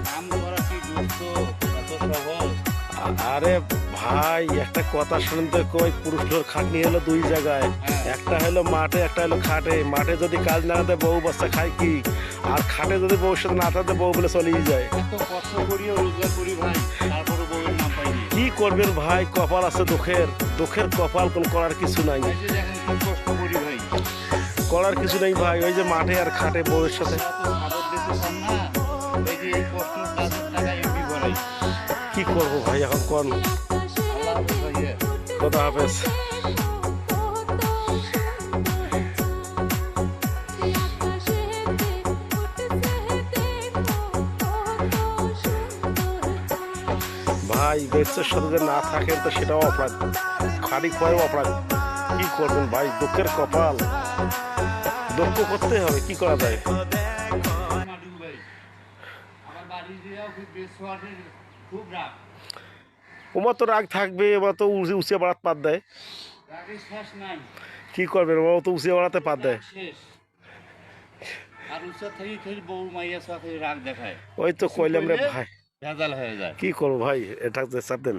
কাম করা কি দোস্ত এত সহজ? আরে ভাই একটা কথা শুনুন তো, কই পুরুষ লোক খাটনি হলো দুই জায়গায়, হ্যাঁ। একটা হলো মাঠে একটা হলো খাটে। মাঠে যদি কাজ না করতে বউ বাচ্চা খায় কি, আর খাটে যদি বউর সাথে না থাকতে বউ বলে চলেই যায়। এত কষ্ট করিও রোজগার করি ভাই, তারপরে বউয়ের নাম পাইনি। কি করবেন ভাই, কপাল আছে দুঃখের, দুঃখের কপাল, কোন করার কিছু নাই। এই যে দেখেন কি কষ্ট করি ভাই। করার কিছু নেই ভাই, ওই যে মাঠে আর খাটে বউয়ের সাথে। এত সাদর দিতে চান না, এই যে এই কষ্ট কাজের টাকা এমনি ভরাই। কি করবো ভাই এখন কোন। আল্লাহ হাফেজ ভাইয়া। খোদা হাফেজ। ভাই বেচের সাথে যে না থাকেন তো সেটাও অপরাধ, খালি খোয়াও অপরাধ। কি করবেন ভাই, দুঃখের কপাল, দুঃখ করতে হবে, কি করা যায়। মাদু ভাই, আমার বাড়ি দিয়েও খুব বেসোয়াটের খুব রাগ। ওমার তো রাগ থাকবে, এবার তো উঁচিয়ে বাড়াতে পাত দেয়। রাগের শেষ নাই। কি করবেন, ও তো উঁচিয়ে বাড়াতে পাত দেয়। রাগ শেষ। আর উচ্চার থেকে খেয়ে বউ মাইয়া সাথে রাগ দেখায়। ওই তো কিছু কইলাম রে কইলে ভাই, ভেজাল হয়ে যায়। কি করবো ভাই, এটা চাপ দেন।